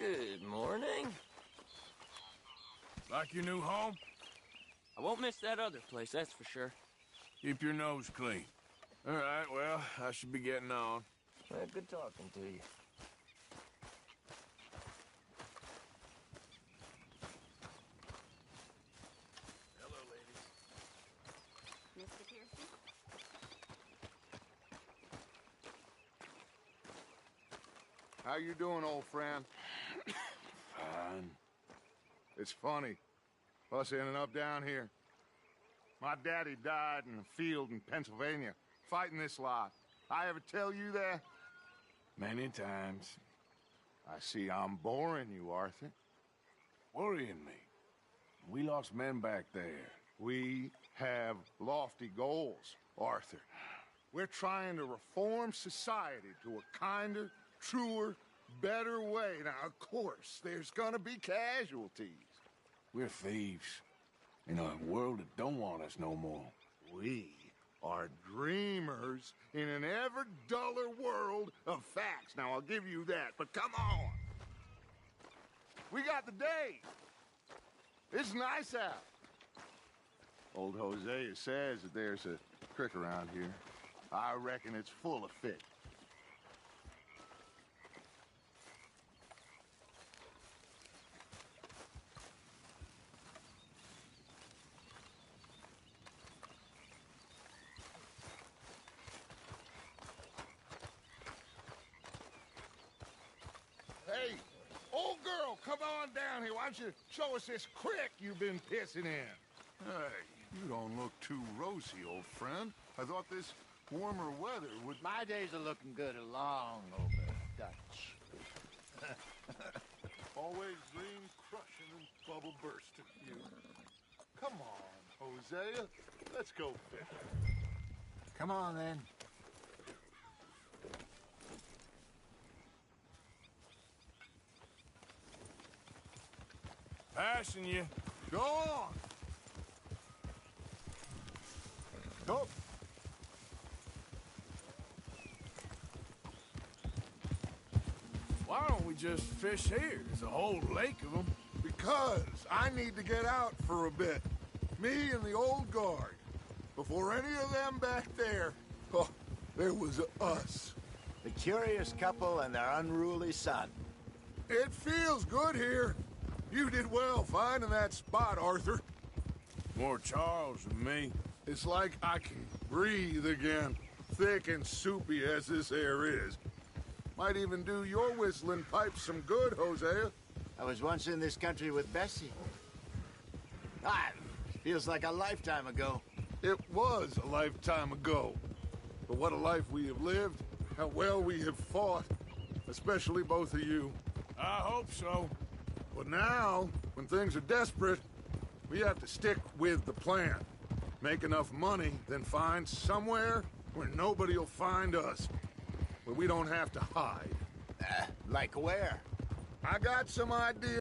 Good morning. Like your new home? I won't miss that other place, that's for sure. Keep your nose clean. All right, well, I should be getting on. Well, good talking to you. Hello, ladies. Mr. Pearson? How you doing, old friend? Fine. It's funny, us ending up down here. My daddy died in a field in Pennsylvania, fighting this lot. I ever tell you that? Many times. I see I'm boring you, Arthur. Worrying me. We lost men back there. We have lofty goals, Arthur. We're trying to reform society to a kinder, truer, better way. Now, of course, there's gonna be casualties. We're thieves. In a world that don't want us no more. We are dreamers in an ever duller world of facts. Now, I'll give you that, but come on. We got the day. It's nice out. Old Hosea says that there's a creek around here. I reckon it's full of fish. Hey, old girl, come on down here. Why don't you show us this creek you've been pissing in? Hey, you don't look too rosy, old friend. I thought this warmer weather would... My days are looking good along over Dutch. Always dream crushing and bubble bursting, you. Come on, Hosea. Let's go fishing. Come on, then. Passing you. Go on. Go. Why don't we just fish here? There's a whole lake of them. Because I need to get out for a bit. Me and the old guard. Before any of them back there, oh, there was us. The curious couple and their unruly son. It feels good here. You did well finding that spot, Arthur. More Charles than me. It's like I can breathe again, thick and soupy as this air is. Might even do your whistling pipes some good, Hosea. I was once in this country with Bessie. Ah, feels like a lifetime ago. It was a lifetime ago. But what a life we have lived, how well we have fought, especially both of you. I hope so. But now, when things are desperate, we have to stick with the plan. Make enough money, then find somewhere where nobody will find us. Where we don't have to hide. Like where? I got some ideas.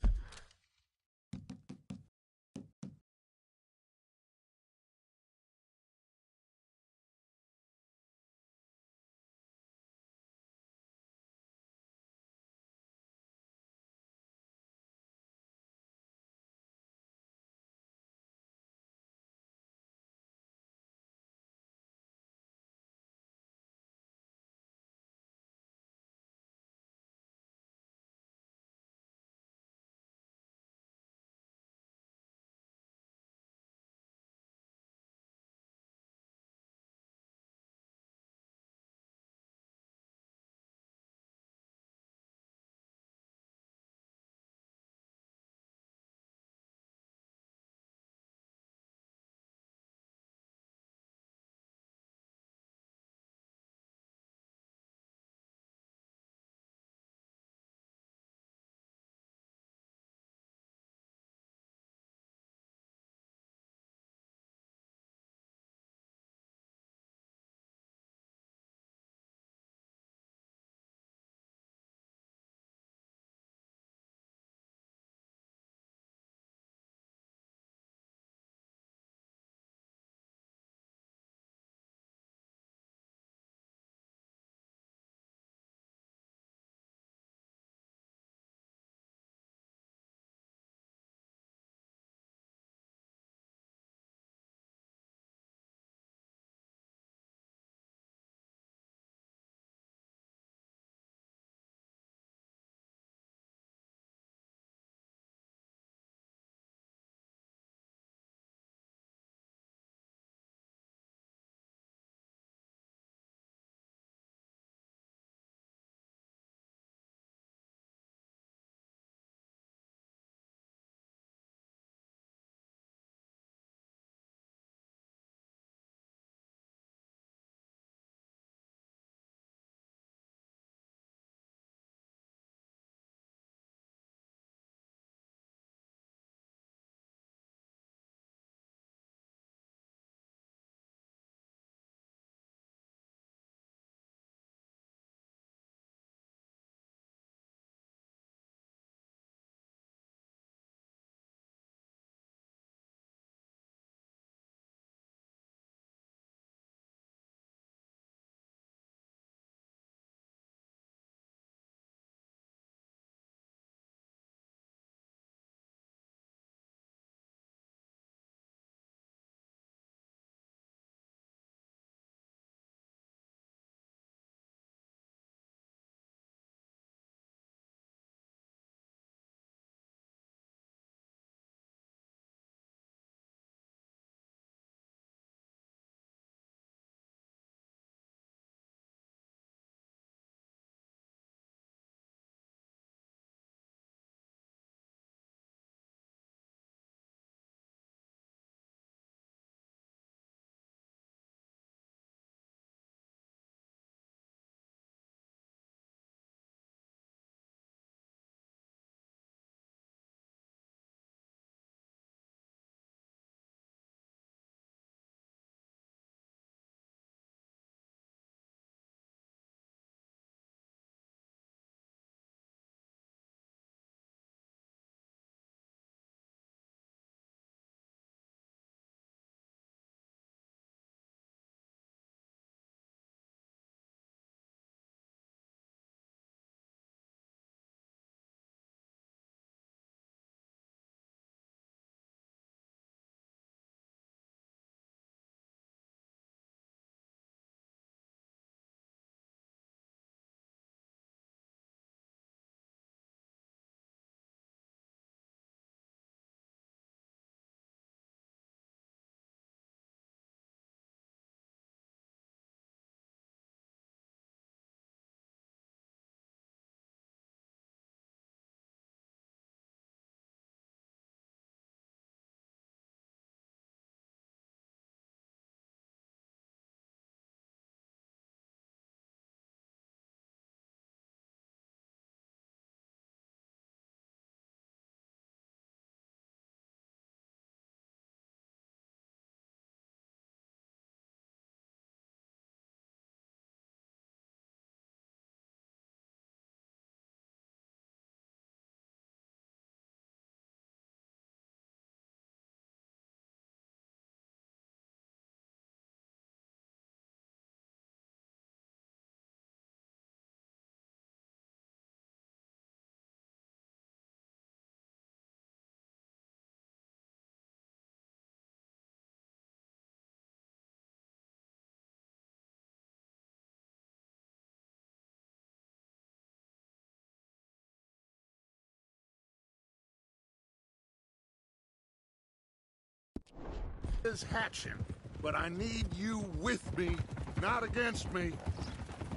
is hatching, but I need you with me, not against me.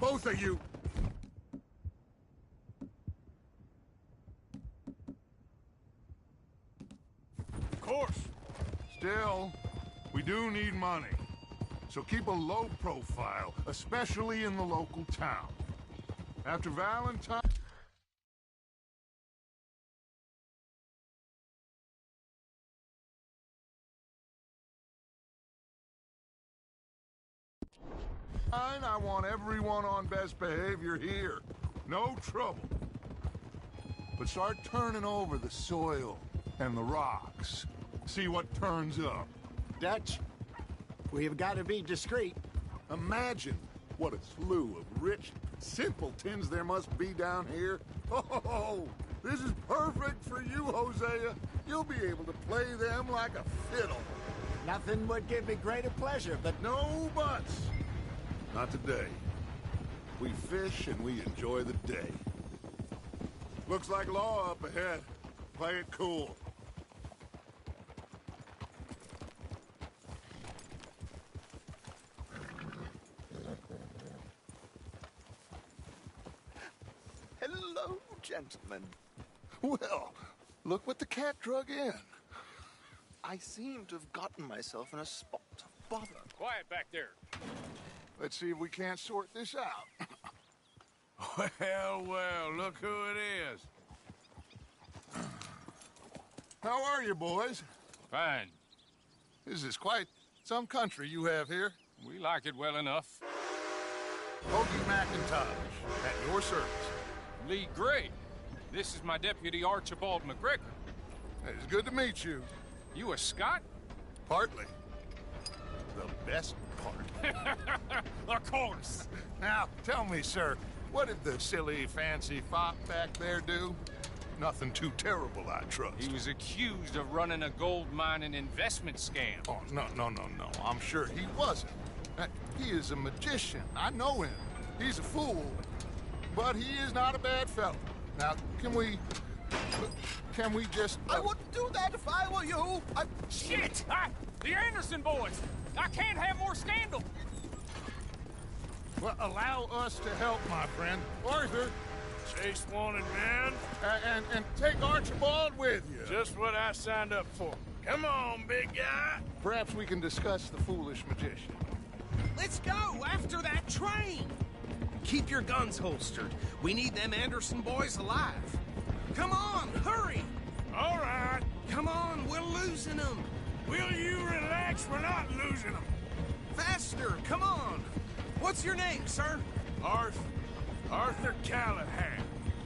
Both of you. Of course. Still, we do need money. So keep a low profile, especially in the local town. After Valentine... I want everyone on best behavior here. No trouble. But start turning over the soil and the rocks. See what turns up. Dutch, we've got to be discreet. Imagine what a slew of rich simpletons there must be down here. Oh, this is perfect for you, Hosea. You'll be able to play them like a fiddle. Nothing would give me greater pleasure, but No buts. Not today. We fish and we enjoy the day. Looks like law up ahead. Play it cool. Hello, gentlemen. Well, look what the cat drug in. I seem to have gotten myself in a spot of bother. Quiet back there. Let's see if we can't sort this out. Well, look who it is. How are you, boys? Fine. This is quite some country you have here. We like it well enough. Hoagie McIntosh, at your service. Lee Gray. This is my deputy Archibald McGregor. It's good to meet you. You a Scot? Partly. The best part. Of course. Now, tell me, sir, what did the silly, fancy fop back there do? Nothing too terrible, I trust. He was accused of running a gold mining investment scam. Oh, no. I'm sure he wasn't. He is a magician. I know him. He's a fool. But he is not a bad fellow. Now, can we just... I wouldn't do that if I were you. Shit! The Anderson boys! I can't have more scandal! Well, allow us to help, my friend. Arthur, Chase wanted man. and take Archibald with you. Just what I signed up for. Come on, big guy. Perhaps we can discuss the foolish magician. Let's go after that train! Keep your guns holstered. We need them Anderson boys alive. Come on, hurry! All right. Come on, we're losing them. Will you relax? We're not losing them. Faster, come on. What's your name, sir? Arthur Callahan.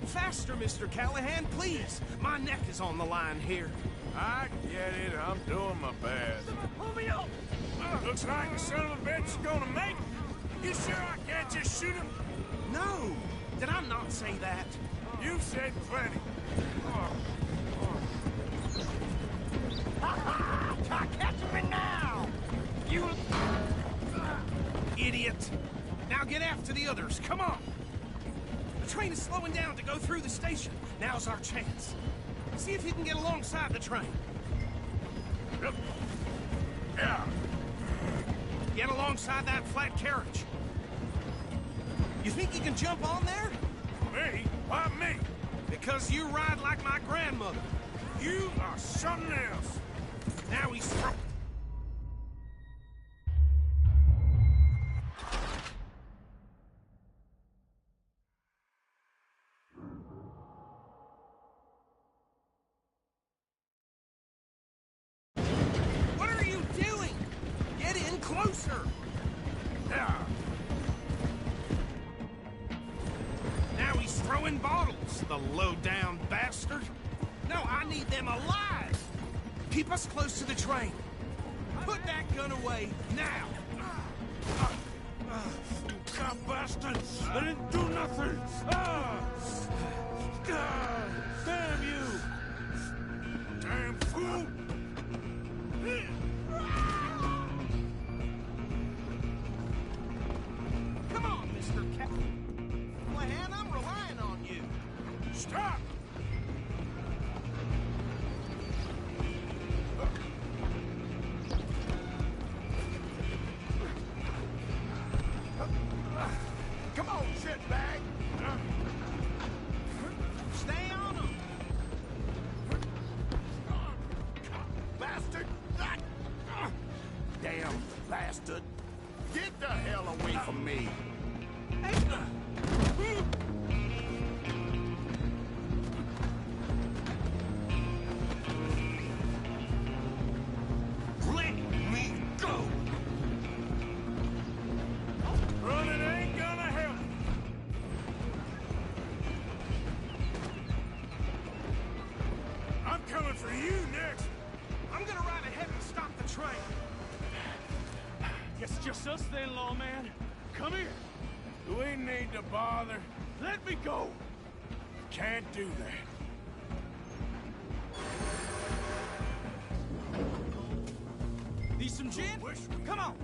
Faster, Mr. Callahan, please. My neck is on the line here. I get it. I'm doing my best. Pull me up! Looks like the son of a bitch is gonna make it. You sure I can't just shoot him? No! Did I not say that? You said plenty. Catch me now! You... idiot! Now get after the others, come on! The train is slowing down to go through the station. Now's our chance. See if you can get alongside the train. Yeah. Get alongside that flat carriage. You think you can jump on there? Me? Why me? Because you ride like my grandmother. You are something else. Now he's through. What are you doing? Get in closer. Yeah. Now he's throwing bottles, the low-down bastard. No, I need them alive. Keep us close to the train. Put that gun away, now. You cop bastard! I didn't do nothing! Damn you! Damn fool! Come on, Mr. Callahan, I'm relying on you. Stop! off of me! Let me go! Running ain't gonna help. I'm coming for you next. I'm gonna ride ahead and stop the train. Guess it's just us then, lawman. Come here. Do we need to bother? Let me go. Can't do that. Need some gin? Come on.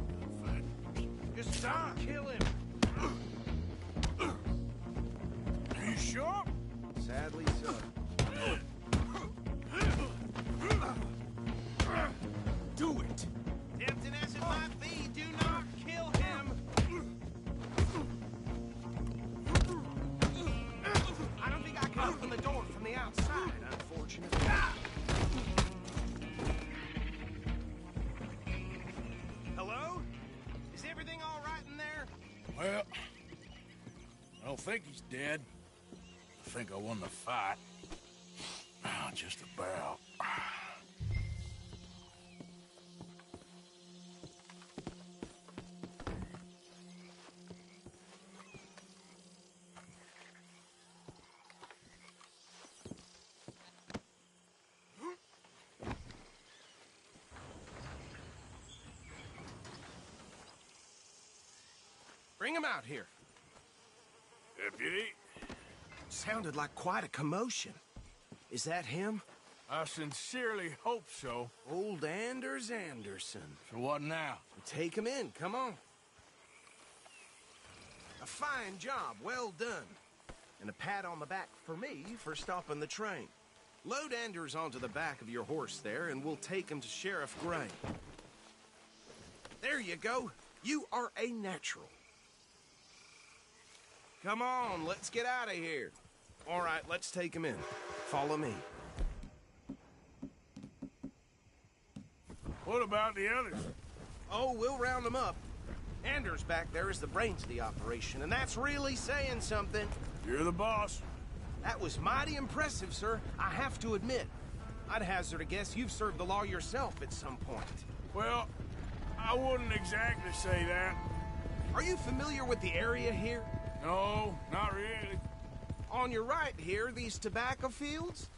Just don't kill him. Are you sure? Sadly so. Do it. Tempting as it might be, do not kill him. I don't think I can open the door from the outside, unfortunately. Hello? Is everything all right in there? Well, I don't think he's dead. I think I won the fight. Oh, just about. Bring him out here. Deputy, Sounded like quite a commotion. Is that him? I sincerely hope so. Old Anders Anderson. So what now? Take him in, come on. A fine job, well done. And a pat on the back for me for stopping the train. Load Anders onto the back of your horse there, and we'll take him to Sheriff Gray. There you go. You are a natural. Come on, let's get out of here. All right, let's take him in. Follow me. What about the others? Oh, we'll round them up. Anders back there is the brains of the operation, and that's really saying something. You're the boss. That was mighty impressive, sir. I have to admit. I'd hazard a guess you've served the law yourself at some point. Well, I wouldn't exactly say that. Are you familiar with the area here? No, not really. On your right here, these tobacco fields?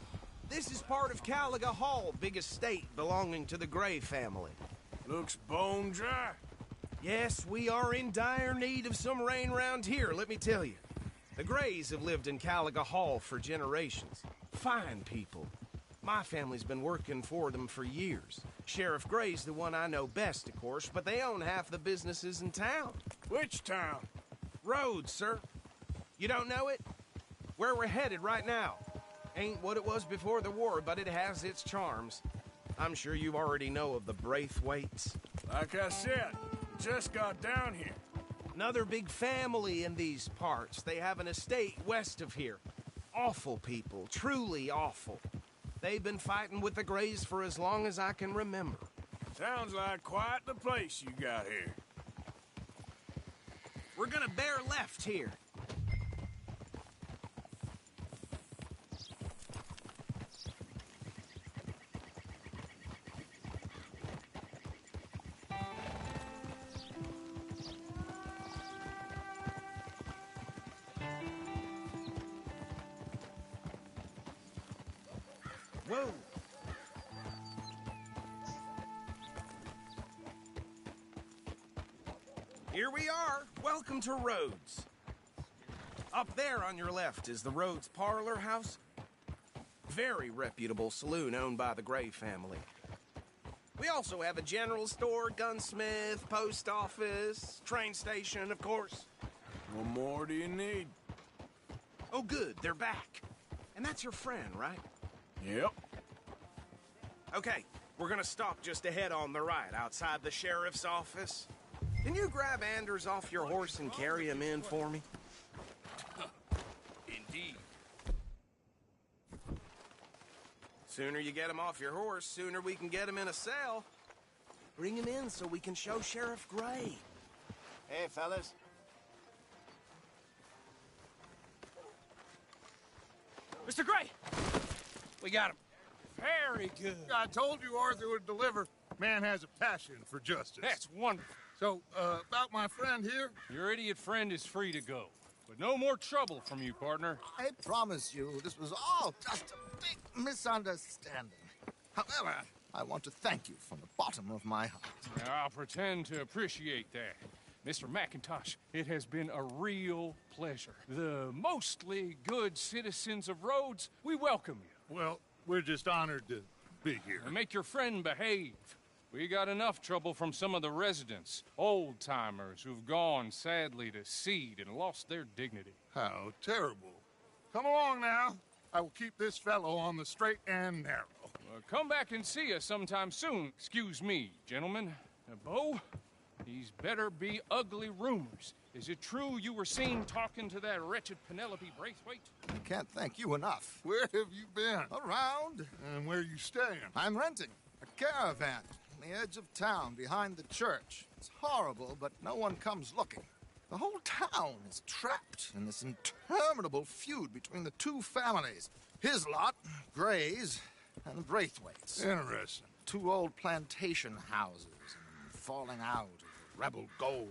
This is part of Caliga Hall, big estate belonging to the Gray family. Looks bone dry. Yes, we are in dire need of some rain round here, let me tell you. The Grays have lived in Caliga Hall for generations. Fine people. My family's been working for them for years. Sheriff Gray's the one I know best, of course, but they own half the businesses in town. Which town? Rhodes, sir. You don't know it? Where we're headed right now. Ain't what it was before the war, but it has its charms. I'm sure you already know of the Braithwaites. Like I said, just got down here. Another big family in these parts. They have an estate west of here. Awful people, truly awful. They've been fighting with the Grays for as long as I can remember. Sounds like quite the place you got here. We're gonna bear left here. Whoa! Here we are. Welcome to Rhodes. Up there on your left is the Rhodes Parlor House. Very reputable saloon owned by the Gray family. We also have a general store, gunsmith, post office, train station, of course. What more do you need? Oh, good. They're back. And that's your friend, right? Yep. Okay, we're gonna stop just ahead on the right, outside the sheriff's office. Can you grab Anders off your horse and carry him in for me? Indeed. Sooner you get him off your horse, sooner we can get him in a cell. Bring him in so we can show Sheriff Gray. Hey, fellas. Mr. Gray! We got him. Very good. I told you Arthur would deliver. Man has a passion for justice. That's wonderful. So, about my friend here? Your idiot friend is free to go. But no more trouble from you, partner. I promise you, this was all just a big misunderstanding. However, I want to thank you from the bottom of my heart. I'll pretend to appreciate that. Mr. McIntosh, it has been a real pleasure. The mostly good citizens of Rhodes, we welcome you. Well, we're just honored to be here. And make your friend behave. We got enough trouble from some of the residents, old-timers who've gone, sadly, to seed and lost their dignity. How terrible. Come along now. I will keep this fellow on the straight and narrow. Come back and see us sometime soon. Excuse me, gentlemen. Bo, these better be ugly rumors. Is it true you were seen talking to that wretched Penelope Braithwaite? I can't thank you enough. Where have you been? Around. And where are you staying? I'm renting a caravan on the edge of town behind the church. It's horrible, but no one comes looking. The whole town is trapped in this interminable feud between the two families. His lot, Gray's, and the Braithwaites. Interesting. Two old plantation houses, and falling out of the rebel gold,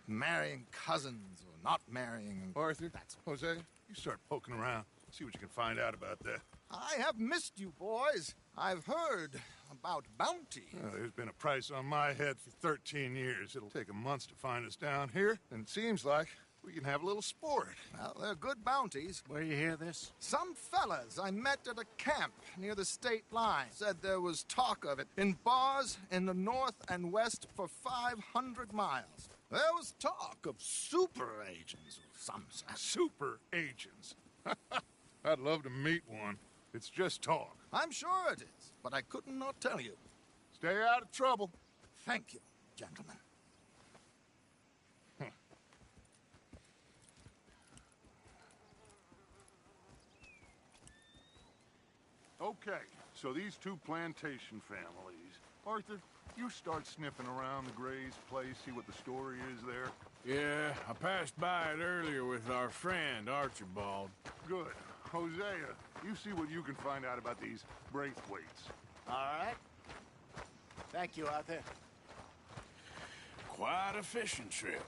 and marrying cousins or not marrying. Arthur, Jose, you start poking around. See what you can find out about that. I have missed you, boys. I've heard about bounty. Well, there's been a price on my head for 13 years. It'll take 'em months to find us down here, and it seems like we can have a little sport. Well, they're good bounties. Where you hear this? Some fellas I met at a camp near the state line said there was talk of it in bars in the north and west for 500 miles. There was talk of super agents of some sort. Super agents. I'd love to meet one. It's just talk. I'm sure it is, but I couldn't not tell you. Stay out of trouble. Thank you, gentlemen. Okay, so these two plantation families. Arthur, you start sniffing around the Gray's place, see what the story is there. Yeah, I passed by it earlier with our friend, Archibald. Good. Hosea, you see what you can find out about these Braithwaites. All right. Thank you, Arthur. Quite a fishing trip.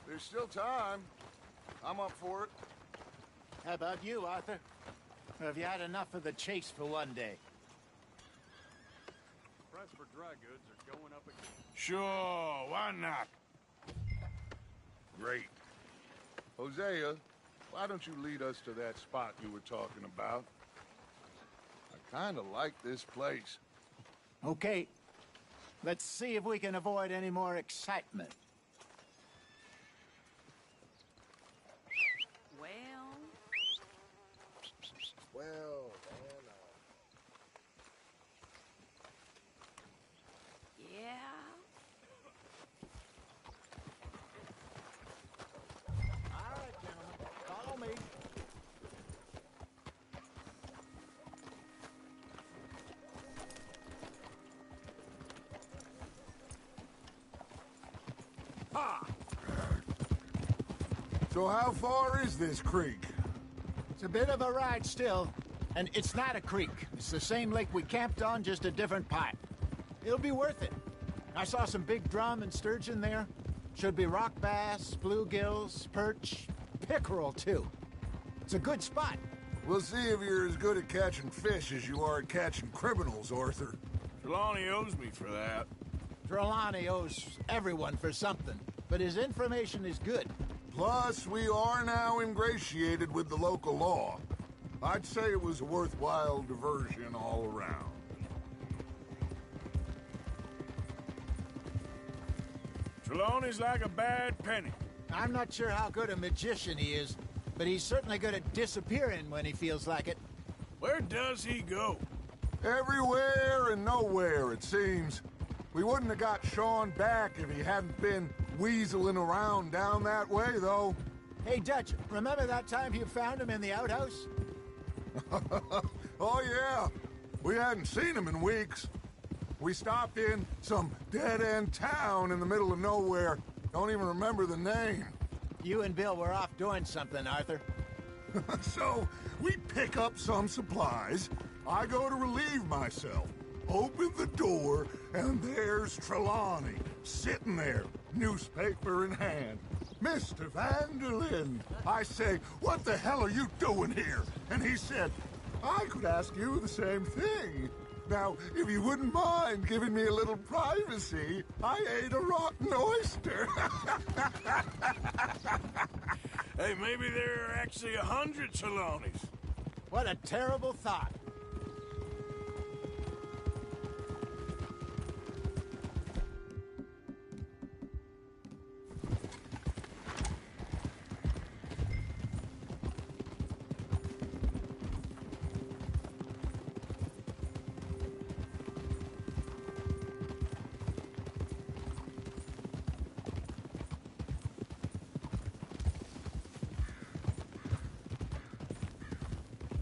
There's still time. I'm up for it. How about you, Arthur? Or have you had enough of the chase for one day? Price for dry goods are going up again. Sure, why not? Great. Hosea, why don't you lead us to that spot you were talking about? I kind of like this place. Okay. Let's see if we can avoid any more excitement. Well, Well, yeah. All right, gentlemen. Follow me. So how far is this creek? It's a bit of a ride still, and it's not a creek. It's the same lake we camped on, just a different pipe. It'll be worth it. I saw some big drum and sturgeon there. Should be rock bass, bluegills, perch, pickerel too. It's a good spot. We'll see if you're as good at catching fish as you are at catching criminals, Arthur. Trelawney owes me for that. Trelawney owes everyone for something, but his information is good. Plus, we are now ingratiated with the local law. I'd say it was a worthwhile diversion all around. Trelawney's like a bad penny. I'm not sure how good a magician he is, but he's certainly good at disappearing when he feels like it. Where does he go? Everywhere and nowhere, it seems. We wouldn't have got Sean back if he hadn't been weaseling around down that way, though. Hey, Dutch, remember that time you found him in the outhouse? Oh, yeah. We hadn't seen him in weeks. We stopped in some dead-end town in the middle of nowhere. Don't even remember the name. You and Bill were off doing something, Arthur. So, we pick up some supplies. I go to relieve myself. Open the door, and there's Trelawney, sitting there, newspaper in hand. Mr. Vanderlyn. I say, what the hell are you doing here? And he said, I could ask you the same thing. Now, if you wouldn't mind giving me a little privacy, I ate a rotten oyster. Hey, maybe there are actually 100 Trelawneys. What a terrible thought.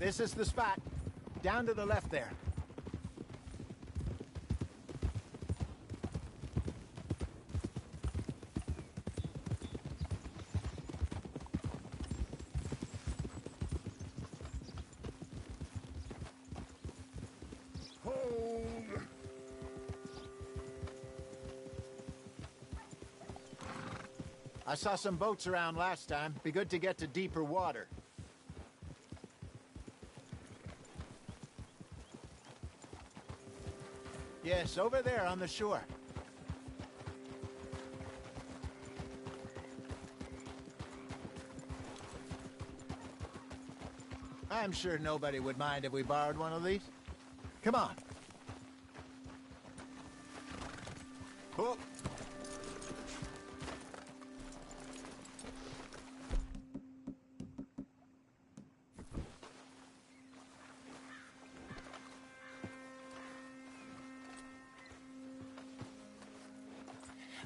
This is the spot. Down to the left there. Hold. I saw some boats around last time. Be good to get to deeper water. Yes, over there on the shore. I'm sure nobody would mind if we borrowed one of these. Come on. Oh.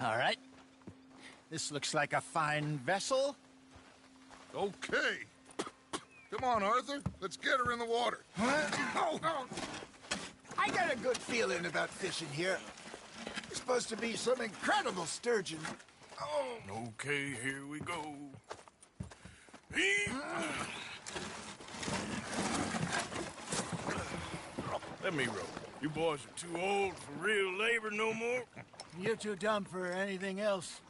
All right. This looks like a fine vessel. Okay. Come on, Arthur. Let's get her in the water. Oh. I got a good feeling about fishing here. It's supposed to be some incredible sturgeon. Oh. Okay, here we go. Let me row. You boys are too old for real labor no more. You're too dumb for anything else.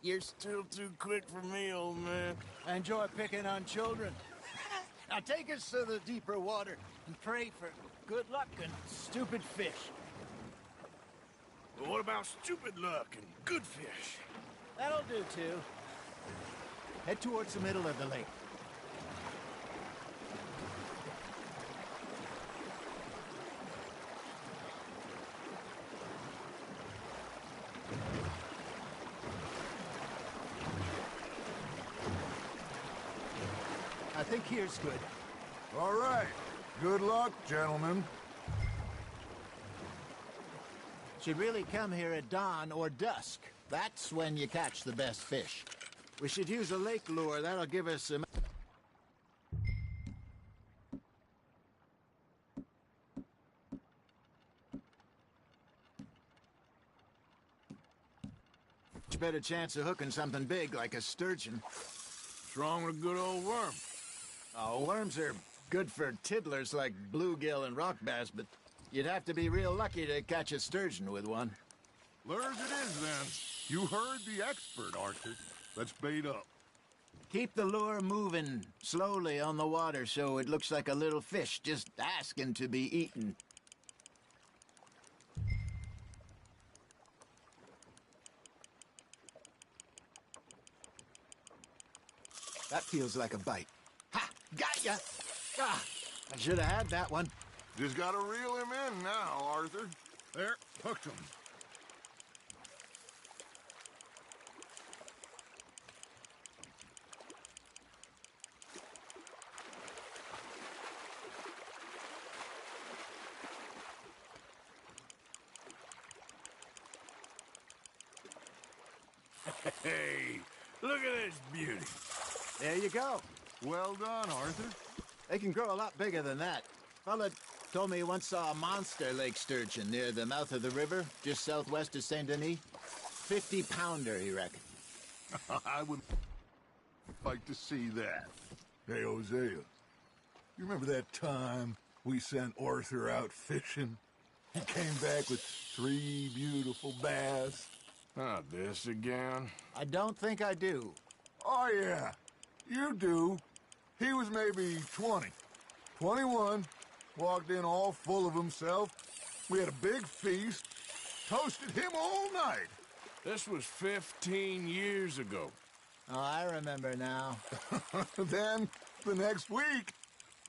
You're still too quick for me, old man. I enjoy picking on children. Now take us to the deeper water and pray for good luck and stupid fish. But what about stupid luck and good fish? That'll do, too. Head towards the middle of the lake. I think here's good. All right. Good luck, gentlemen. Should really come here at dawn or dusk. That's when you catch the best fish. We should use a lake lure. That'll give us a... much better chance of hooking something big like a sturgeon. What's wrong with a good old worm? Oh, worms are good for tiddlers like bluegill and rock bass, but you'd have to be real lucky to catch a sturgeon with one. Lures it is, then. You heard the expert, Arthur. Let's bait up. Keep the lure moving slowly on the water so it looks like a little fish just asking to be eaten. That feels like a bite. Ha! Got ya! Ah, I should have had that one. Just gotta reel him in now, Arthur. There, hooked him. Hey, look at this beauty. There you go. Well done, Arthur. They can grow a lot bigger than that. Fella told me he once saw a monster lake sturgeon near the mouth of the river, just southwest of Saint Denis. 50-pounder, he reckoned. I would like to see that. Hey, Hosea, you remember that time we sent Arthur out fishing? He came back with 3 beautiful bass. Not this again. I don't think I do. Oh, yeah, you do. He was maybe 20, 21, walked in all full of himself. We had a big feast, toasted him all night. This was 15 years ago. Oh, I remember now. Then, the next week,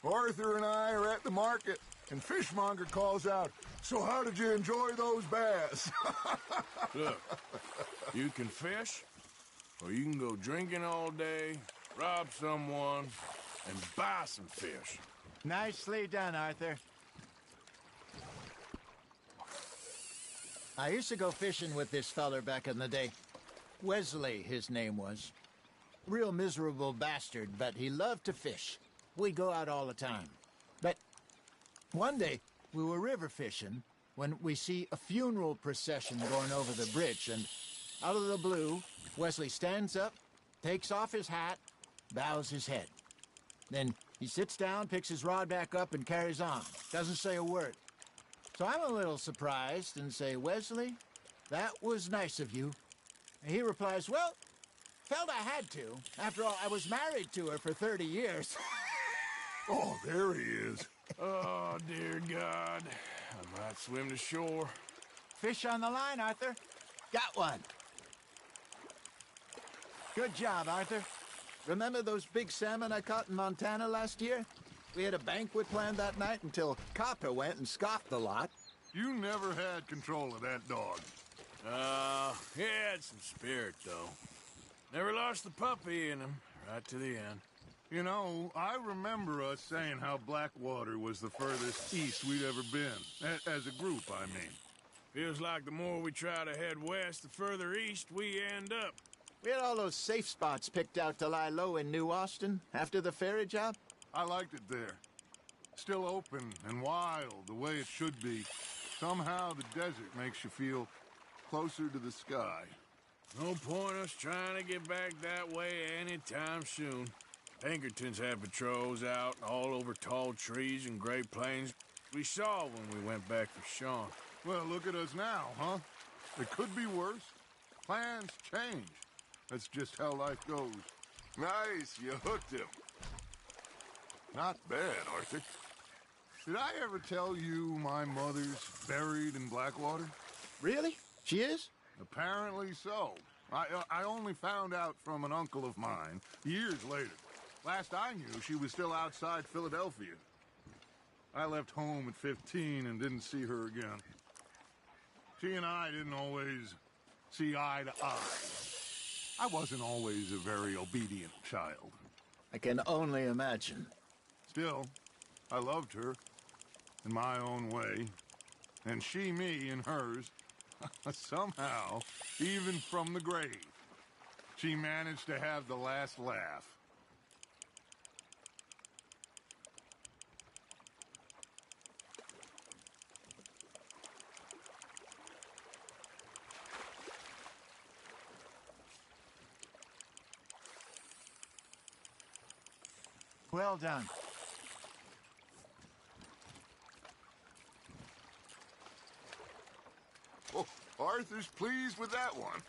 Arthur and I are at the market, and Fishmonger calls out, "So how did you enjoy those bass?" Look, you can fish, or you can go drinking all day, rob someone, and buy some fish. Nicely done, Arthur. I used to go fishing with this feller back in the day. Wesley, his name was. Real miserable bastard, but he loved to fish. We'd go out all the time. But one day, we were river fishing when we see a funeral procession going over the bridge, and out of the blue, Wesley stands up, takes off his hat, bows his head. Then he sits down, picks his rod back up, and carries on. Doesn't say a word. So I'm a little surprised and say, "Wesley, that was nice of you." And he replies, "Well, felt I had to. After all, I was married to her for 30 years. Oh, there he is. Oh, dear God. I might swim to shore. Fish on the line, Arthur. Got one. Good job, Arthur. Remember those big salmon I caught in Montana last year? We had a banquet planned that night until Copper went and scoffed the lot. You never had control of that dog. He had some spirit, though. Never lost the puppy in him, right to the end. You know, I remember us saying how Blackwater was the furthest east we'd ever been. As a group, I mean. Feels like the more we try to head west, the further east we end up. We had all those safe spots picked out to lie low in New Austin after the ferry job. I liked it there. Still open and wild, the way it should be. Somehow the desert makes you feel closer to the sky. No point us trying to get back that way anytime soon. Pinkertons had patrols out all over tall trees and Great Plains. We saw when we went back for Sean. Well, look at us now, huh? It could be worse. Plans change. That's just how life goes. Nice, you hooked him. Not bad, Arthur. Did I ever tell you my mother's buried in Blackwater? Really? She is? Apparently so. I only found out from an uncle of mine years later. Last I knew, she was still outside Philadelphia. I left home at 15 and didn't see her again. She and I didn't always see eye to eye. I wasn't always a very obedient child. I can only imagine. Still, I loved her in my own way, and she me in hers. Somehow, even from the grave, she managed to have the last laugh. Well done. Oh, Arthur's pleased with that one.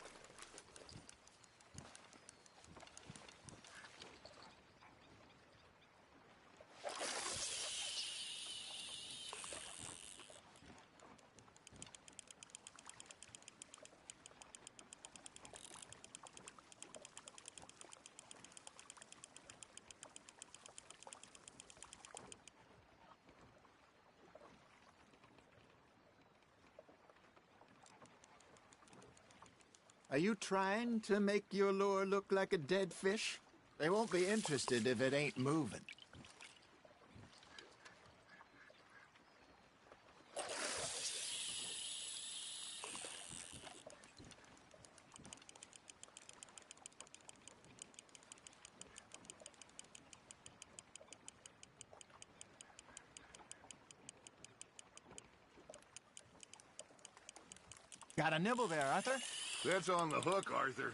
Are you trying to make your lure look like a dead fish? They won't be interested if it ain't moving. Got a nibble there, Arthur? That's on the hook, Arthur.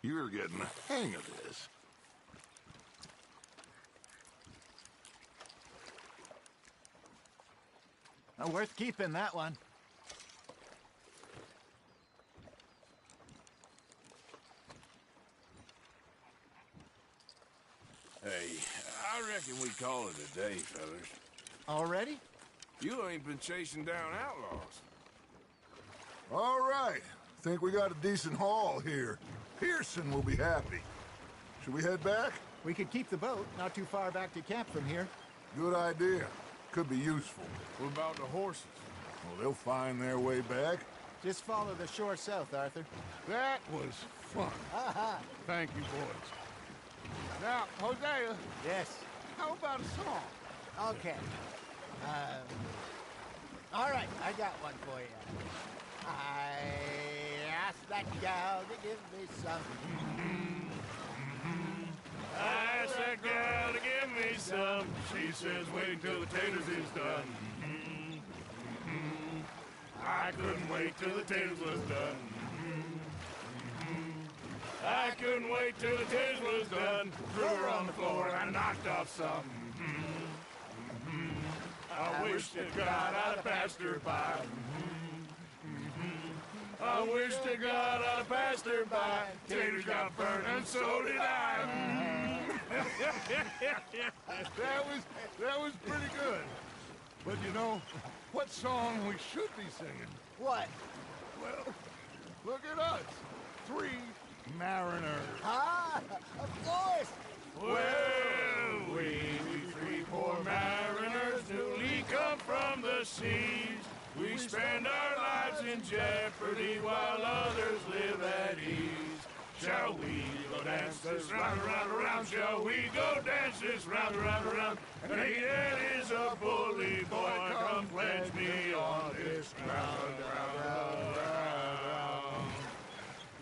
You're getting the hang of this. Worth keeping, that one. Hey, I reckon we call it a day, fellas. Already? You ain't been chasing down outlaws. All right. Think we got a decent haul here. Pearson will be happy. Should we head back? We could keep the boat, not too far back to camp from here. Good idea. Could be useful. What about the horses? Well, they'll find their way back. Just follow the shore south, Arthur. That was fun. Thank you, boys. Now, Hosea, Yes. how about a song? Okay. All right, I got one for you. I asked that gal to give me some. I asked that girl to give me some. She says wait till the taters is done. I couldn't wait till the taters was done. I couldn't wait till the taters was done. Threw her on the floor and I knocked off some. I wish to God I'd have passed her by. I wish to God I'd have passed her by. Taters got burned and so did I. That was pretty good. But you know, what song we should be singing? What? Well, look at us. 3 mariners. Ah, of course. Well, we three poor mariners newly come from the seas. We spend our lives in jeopardy while others live at ease. Shall we go dance this round, around, around? Shall we go dance this round, around, around? And he that is a bully boy, come pledge me on this ground, ground, ground.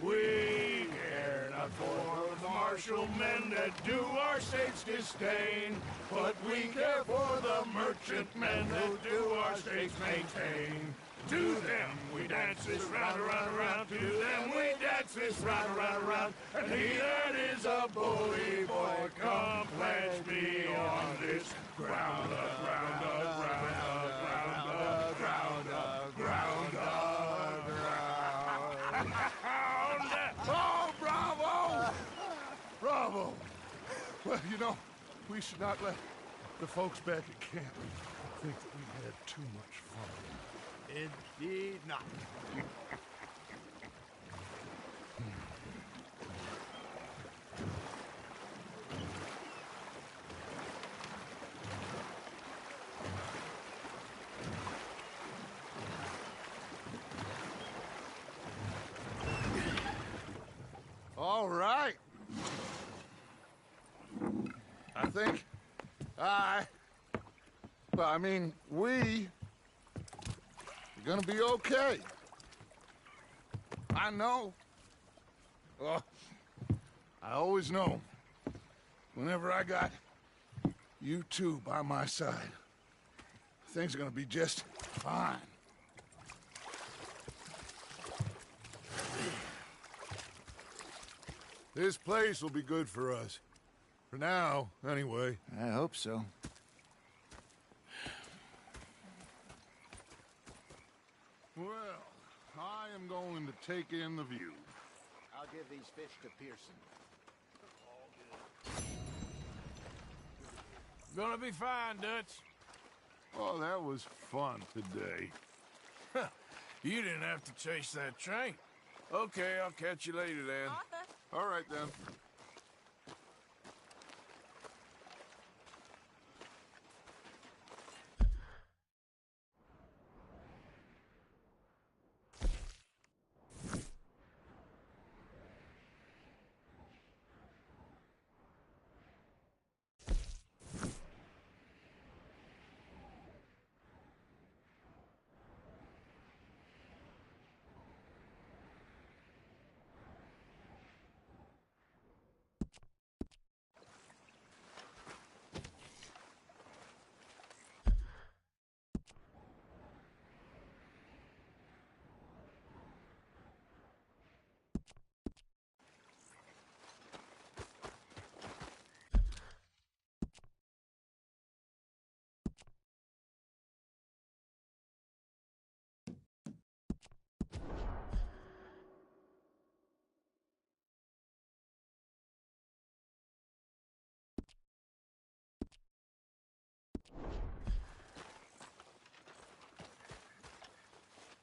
We care not for the martial men that do our state's disdain, but we care for the merchant men that do our state's maintain. To them we dance this round, around, around. To them we dance this round, around, around. And he that is a bully boy, come pledge me on this ground, ground, ground, ground, ground, ground, ground. Oh, bravo! Bravo! Well, you know, we should not let the folks back at camp think that we had too much fun. Indeed not. All right. I think we're gonna be okay. I know. Oh, I always know. Whenever I got you two by my side, things are gonna be just fine. This place will be good for us. For now, anyway. I hope so. Well, I am going to take in the view. I'll give these fish to Pearson. Gonna be fine, Dutch. Oh, that was fun today. You didn't have to chase that train. Okay, I'll catch you later then. Arthur, All right, then.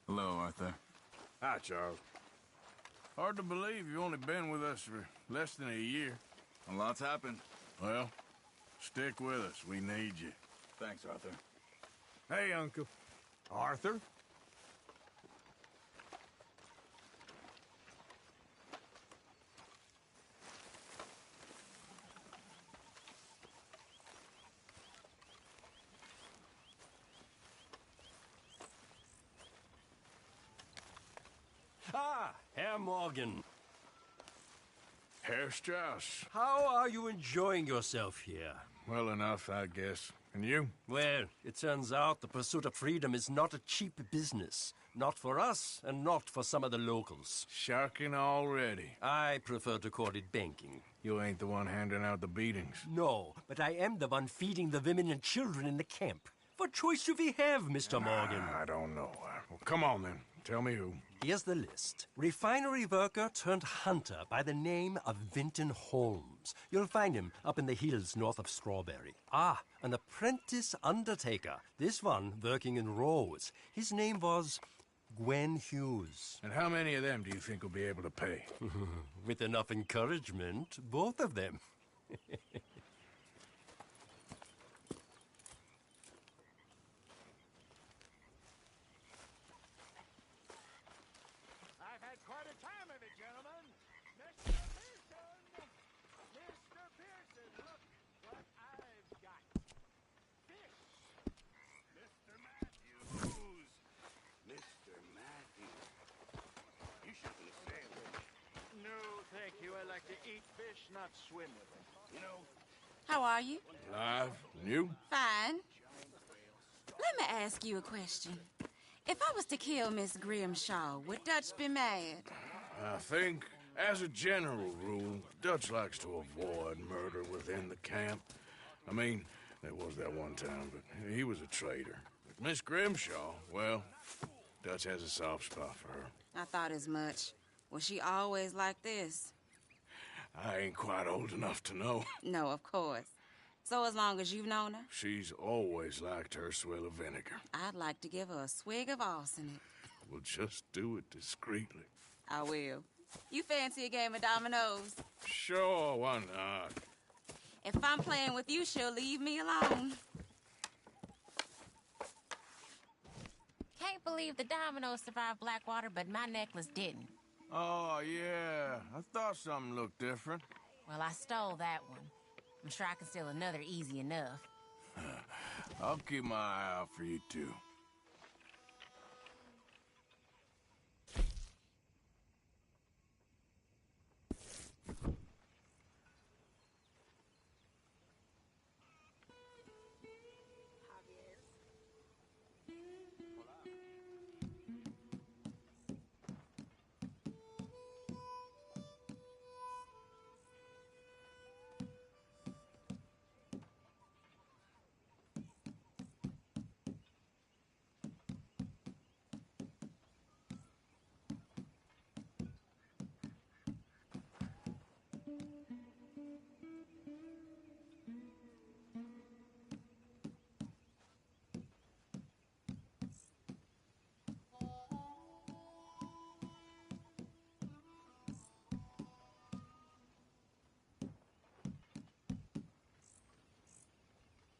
Hello, Arthur. Hi, Charles. Hard to believe you've only been with us for less than a year. A lot's happened. Well, stick with us. We need you. Thanks, Arthur. Hey, Uncle. Arthur? Ah, Herr Morgan. Herr Strauss. How are you enjoying yourself here? Well enough, I guess. And you? Well, it turns out the pursuit of freedom is not a cheap business. Not for us, and not for some of the locals. Sharking already. I prefer to call it banking. You ain't the one handing out the beatings. No, but I am the one feeding the women and children in the camp. What choice do we have, Mr. Morgan? I don't know. Well, come on, then. Tell me who. Here's the list. Refinery worker turned hunter by the name of Vinton Holmes. You'll find him up in the hills north of Strawberry. Ah, an apprentice undertaker. This one working in Rose. His name was Gwen Hughes. And how many of them do you think will be able to pay? With enough encouragement, both of them. I've had quite a time of it, gentlemen. Mr. Pearson! Mr. Pearson, look what I've got. Fish! Mr. Matthews! Mr. Matthews. You shouldn't have said that. No, thank you. I like to eat fish, not swim with them. You know, How are you? Live? And you? Fine. Let me ask you a question. If I was to kill Miss Grimshaw, would Dutch be mad? I think, as a general rule, Dutch likes to avoid murder within the camp. I mean, there was that one time, but he was a traitor. But Miss Grimshaw, well, Dutch has a soft spot for her. I thought as much. Was she always like this? I ain't quite old enough to know. No, of course. So as long as you've known her, She's always liked her swill of vinegar. I'd like to give her a swig of arsenic. We'll just do it discreetly. I will. You fancy a game of dominoes? Sure, why not? If I'm playing with you, she'll leave me alone. Can't believe the dominoes survived Blackwater, but my necklace didn't. Oh, yeah. I thought something looked different. Well, I stole that one. I'm sure I can steal another easy enough. I'll keep my eye out for you, too.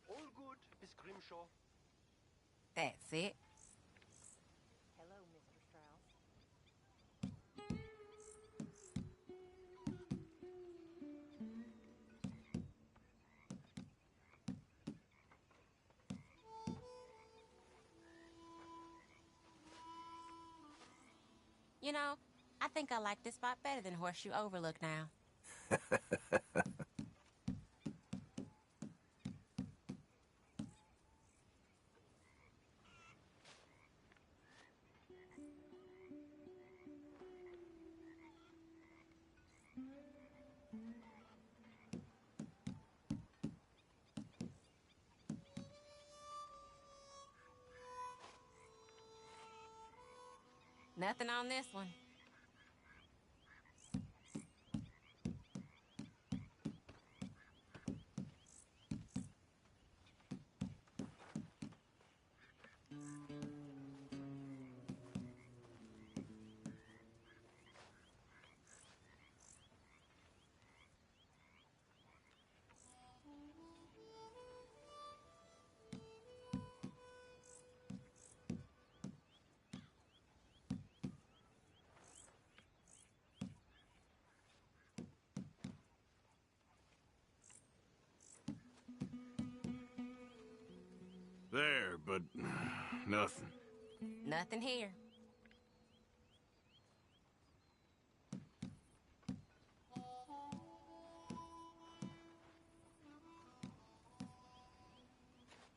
All good, Miss Grimshaw. That's it. Hello, Mr. Strauss. You know, I think I like this spot better than Horseshoe Overlook now. Nothing on this one. Nothing. Nothing here.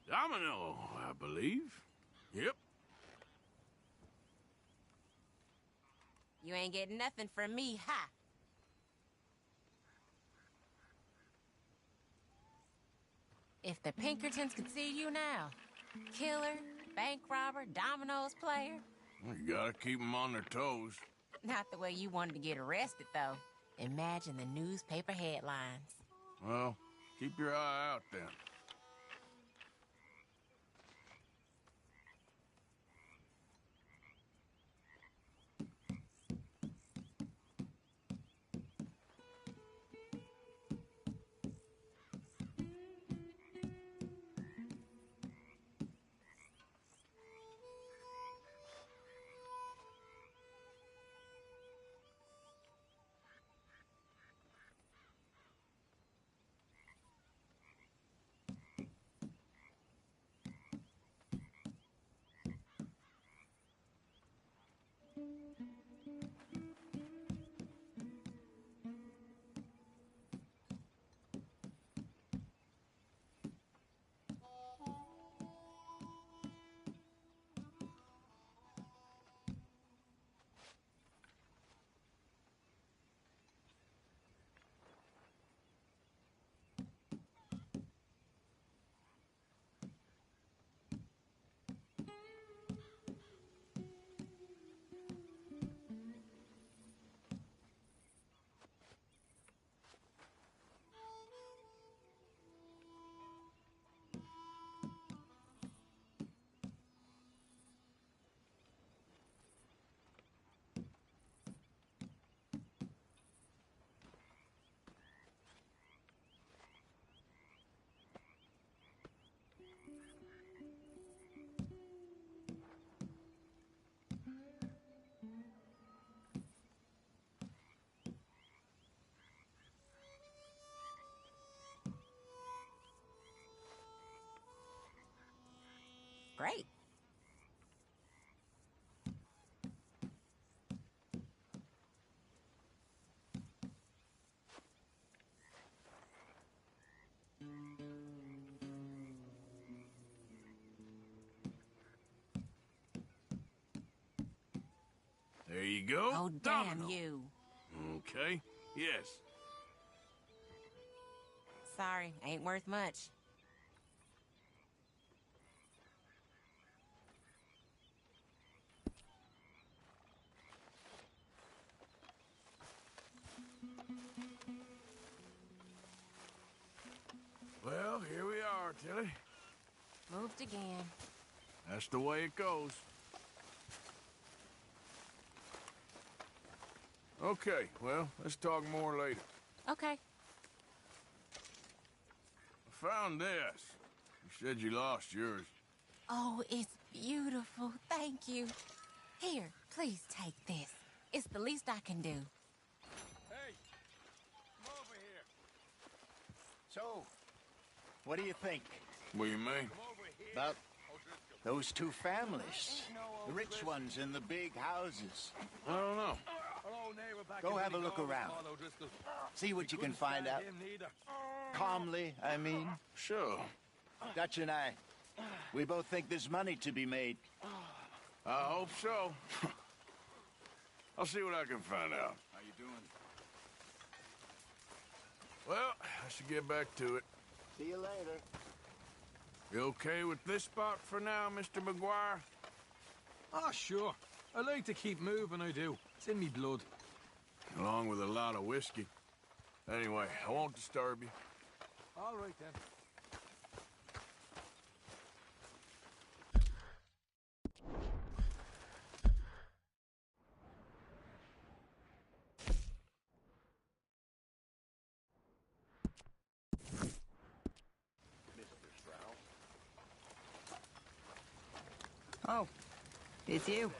Domino, I believe. Yep. You ain't getting nothing from me, ha! If the Pinkertons could see you now, killer, bank robber, dominoes player. You gotta keep them on their toes. Not the way you wanted to get arrested, though. Imagine the newspaper headlines. Well, keep your eye out then. Great. There you go. Oh, damn Domino. you. Okay. Yes. Sorry, ain't worth much. Well, here we are, Tilly. Moved again. That's the way it goes. Okay, well, let's talk more later. Okay. I found this. You said you lost yours. Oh, it's beautiful. Thank you. Here, please take this. It's the least I can do. Hey, come over here. So, what do you think What do you mean? about those two families? The rich ones in the big houses. I don't know. Go have a look around. See what you can find out. Calmly, I mean. Sure. Dutch and I, we both think there's money to be made. I hope so. I'll see what I can find out. How you doing? Well, I should get back to it. See you later. You okay with this spot for now, Mr. McGuire? Ah, sure. I like to keep moving, I do. It's in me blood. Along with a lot of whiskey. Anyway, I won't disturb you. All right, then. Oh, it's you.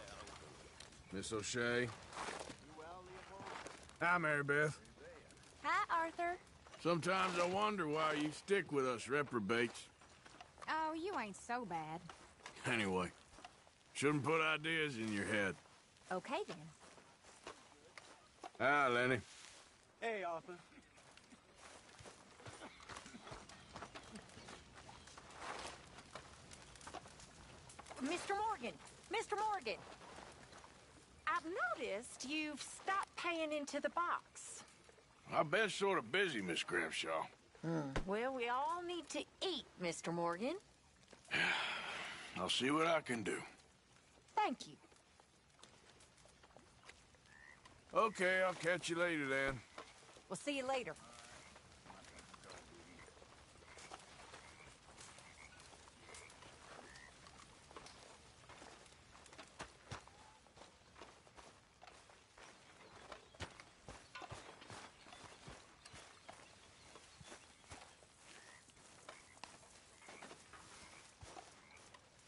Miss O'Shea. Hi, Mary Beth. Hi, Arthur. Sometimes I wonder why you stick with us reprobates. Oh, you ain't so bad. Anyway, Shouldn't put ideas in your head. Okay, then. Ah, Lenny. Hey, Arthur. Mr. Morgan! Mr. Morgan! I've noticed you've stopped paying into the box. I've been sort of busy, Miss Grimshaw. Well, we all need to eat, Mr. Morgan. I'll see what I can do. Thank you. Okay, I'll catch you later then. We'll see you later.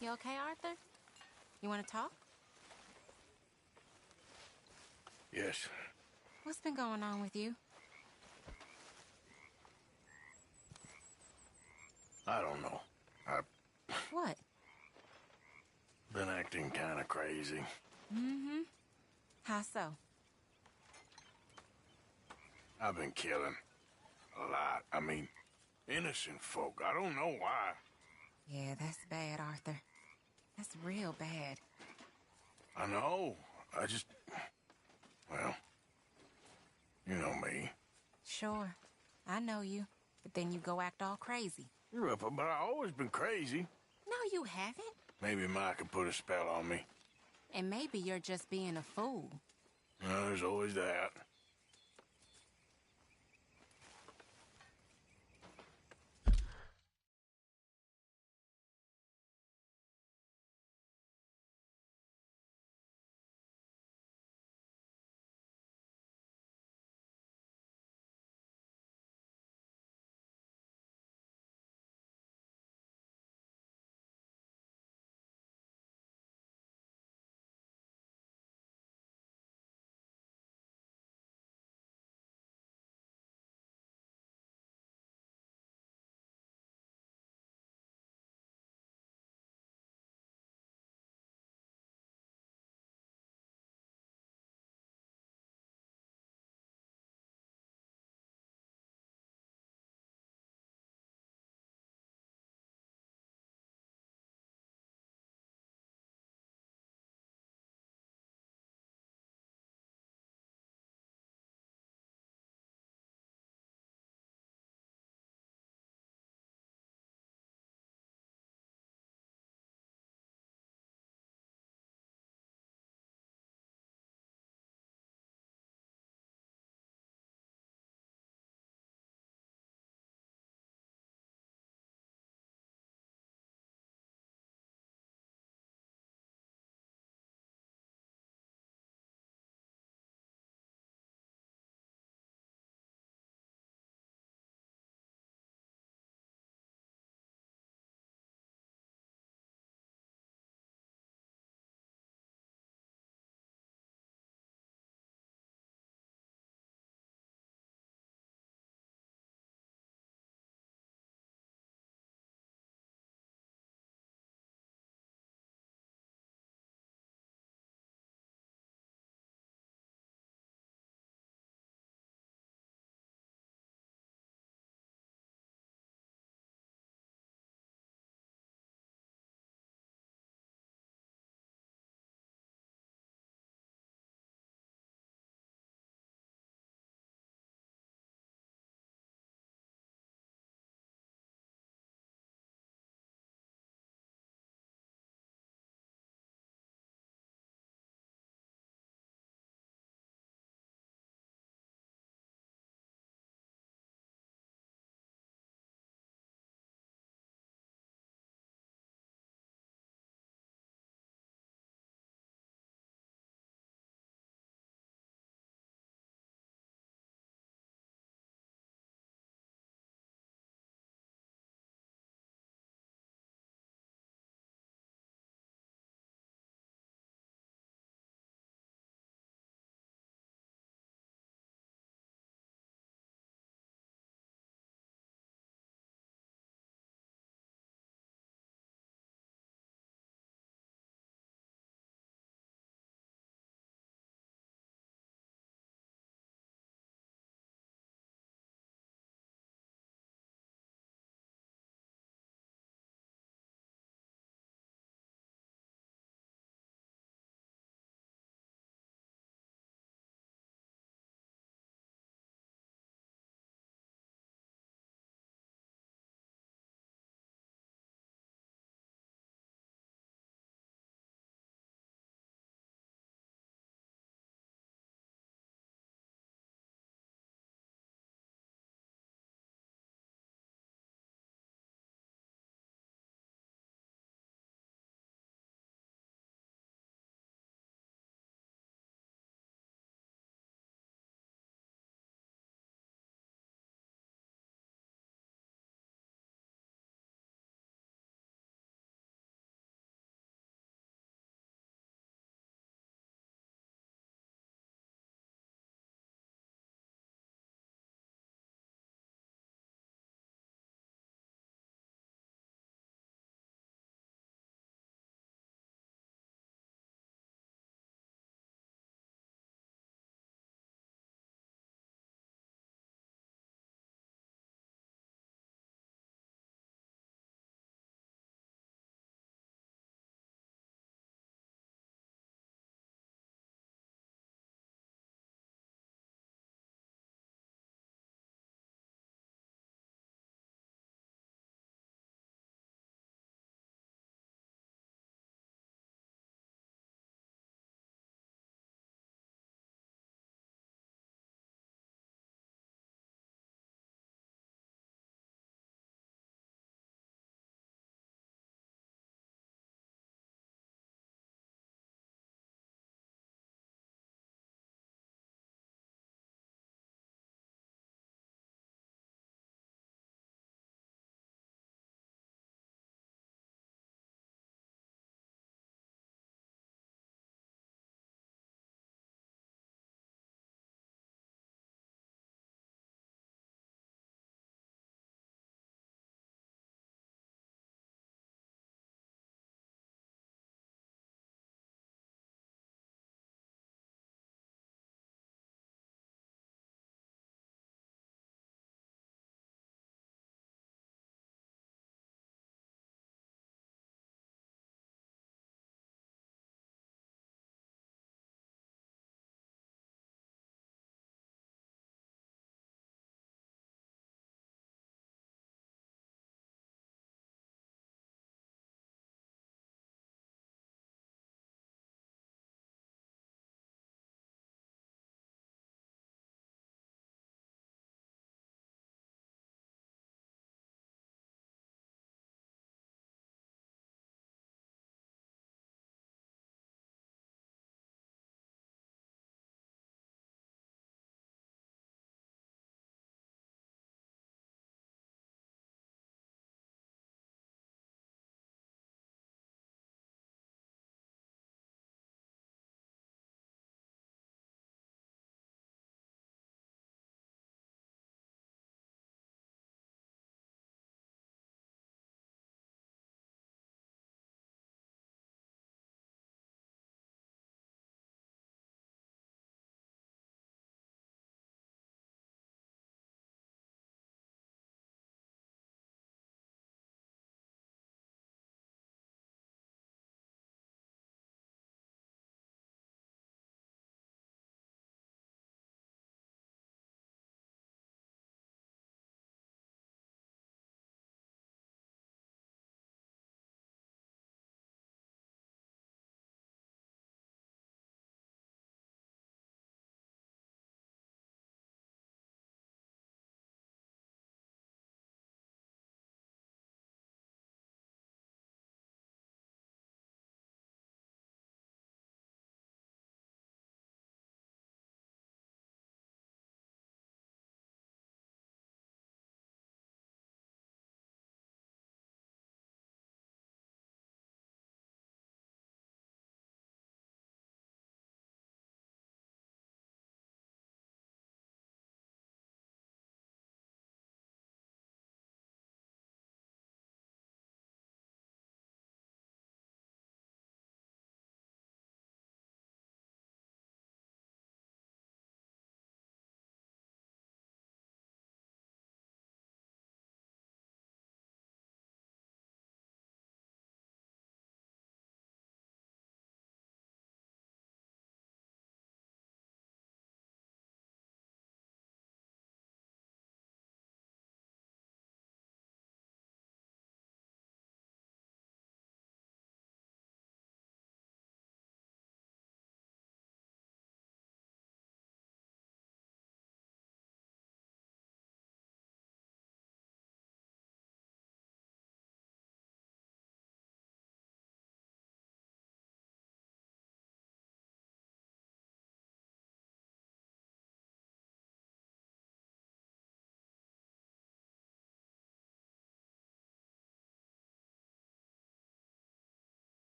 You okay, Arthur? You want to talk? Yes. What's been going on with you? I don't know. I've What? been acting kind of crazy. Mm-hmm. How so? I've been killing. A lot. I mean, innocent folk. I don't know why. Yeah, that's bad, Arthur. That's real bad. I know. I just... Well, you know me. Sure. I know you. But then you go act all crazy. You're up, but I've always been crazy. No, you haven't. Maybe Mike could put a spell on me. And maybe you're just being a fool. No, there's always that.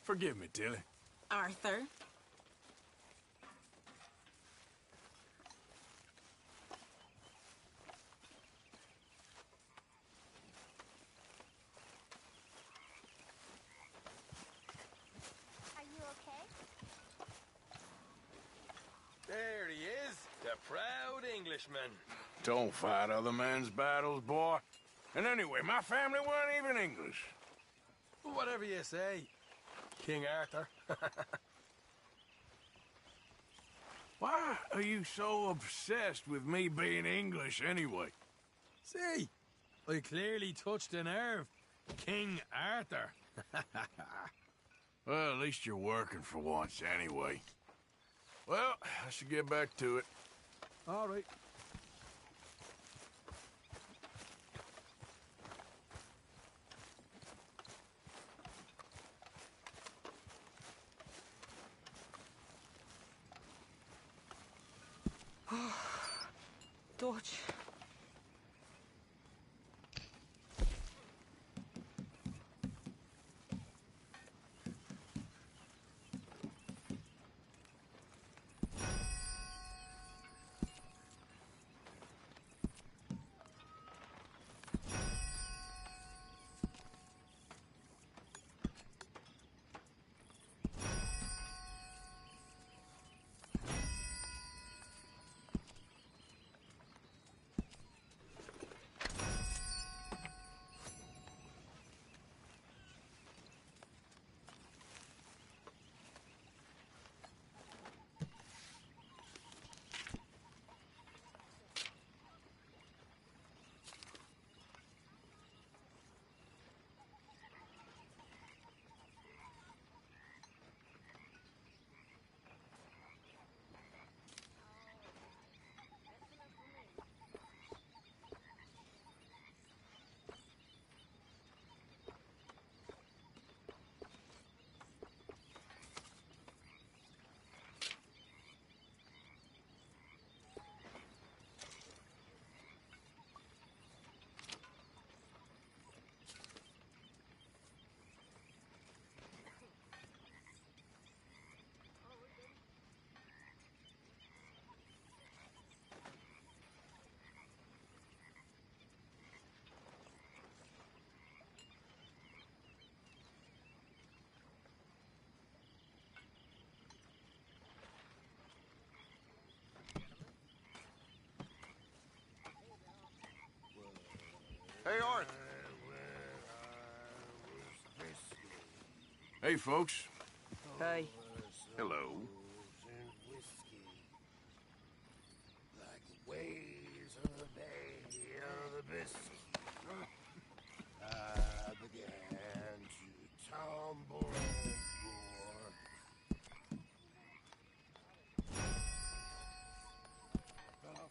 Forgive me, Tilly. Arthur. Are you okay? There he is, the proud Englishman. Don't fight other men's battles, boy. And anyway, my family weren't even English. Whatever you say, King Arthur. Why are you so obsessed with me being English anyway? See, I clearly touched a nerve. King Arthur. Well, at least you're working for once anyway. Well, I should get back to it. All right. Dutch. Hey, Arthur. Hey, folks. Hey. Hello. Like the waves of the bay of the Biscuit, I began to tumble and roar.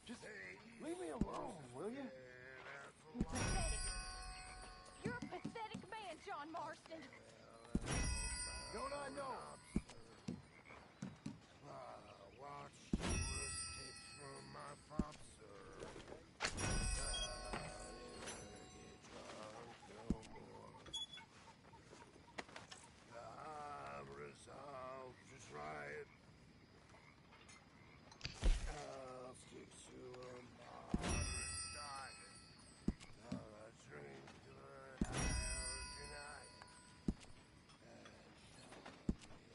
Just leave me alone, will you? Pathetic. You're a pathetic man, John Marston. Don't I know? Watch you escape from my fob, sir. I'll never get drunk no more. I'm resolved to try it. I'll stick to a moderate diet. I'll drink good, I'll deny it. And shut me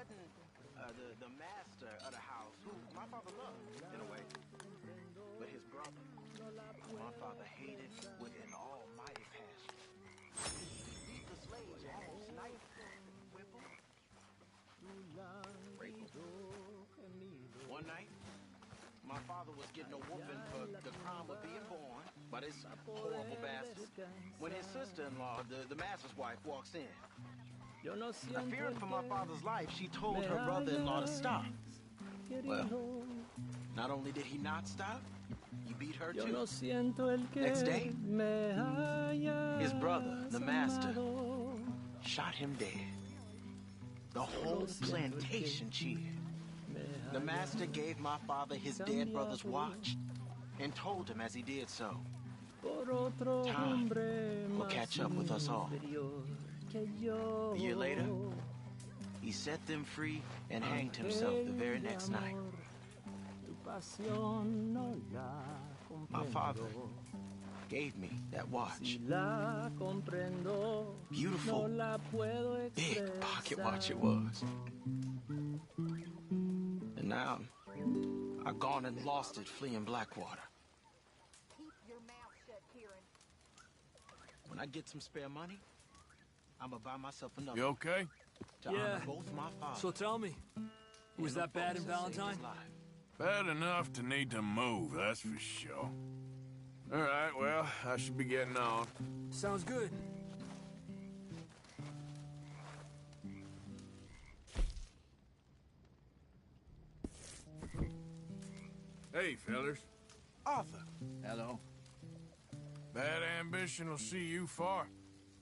wasn't the master of the house, who my father loved, in a way. But his brother, my father hated with an almighty passion. He beat the slaves almost night, whip them, rape them. One night, my father was getting a whooping for the crime of being born by this horrible bastard when his sister-in-law, the master's wife, walks in. Fearing for my father's life, she told her brother-in-law to stop. Well, not only did he not stop, he beat her too. Next day, his brother, the master, shot him dead. The whole plantation cheered. The master gave my father his dead brother's watch and told him as he did so, time will catch up with us all. A year later, he set them free and hanged himself the very next night. My father gave me that watch. Beautiful, big pocket watch it was. And now, I've gone and lost it fleeing Blackwater. Keep your mouth shut, Kieran. When I get some spare money, I'm gonna buy myself another. You okay? To honor both my fathers. So tell me, was that bad in Valentine? Bad enough to need to move, that's for sure. All right, well, I should be getting on. Sounds good. Hey, fellas. Arthur. Hello. Bad ambition will see you far.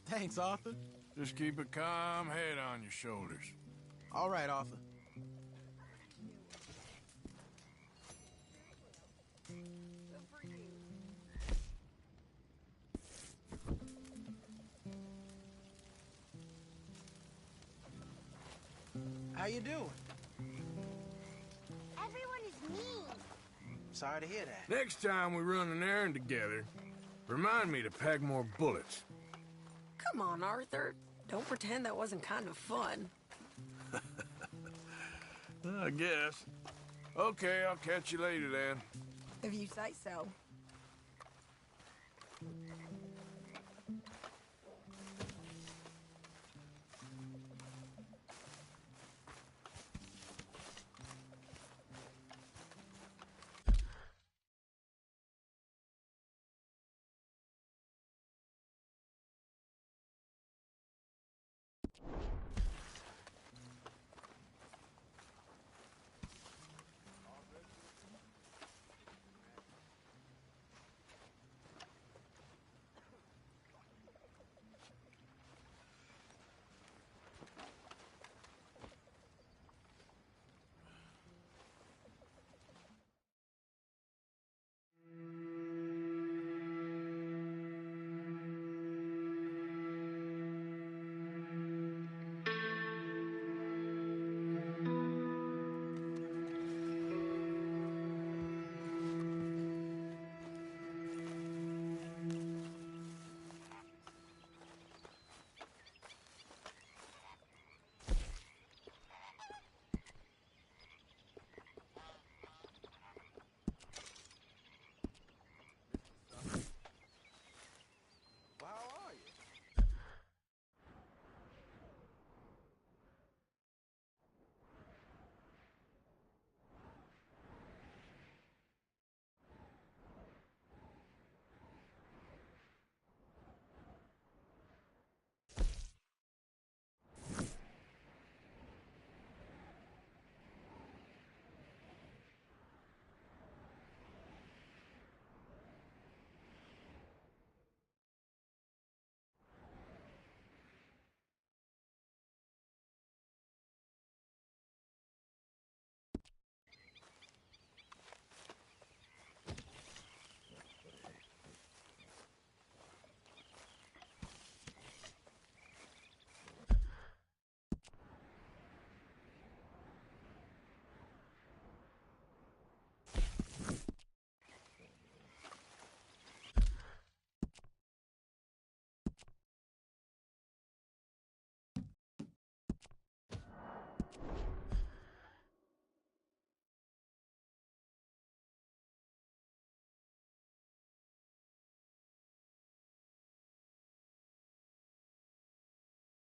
Thanks, Arthur. Just keep a calm head on your shoulders. All right, Arthur. How you doing? Everyone is mean. Sorry to hear that. Next time we run an errand together, remind me to pack more bullets. Come on, Arthur. Don't pretend that wasn't kind of fun. I guess. Okay, I'll catch you later then. If you say so.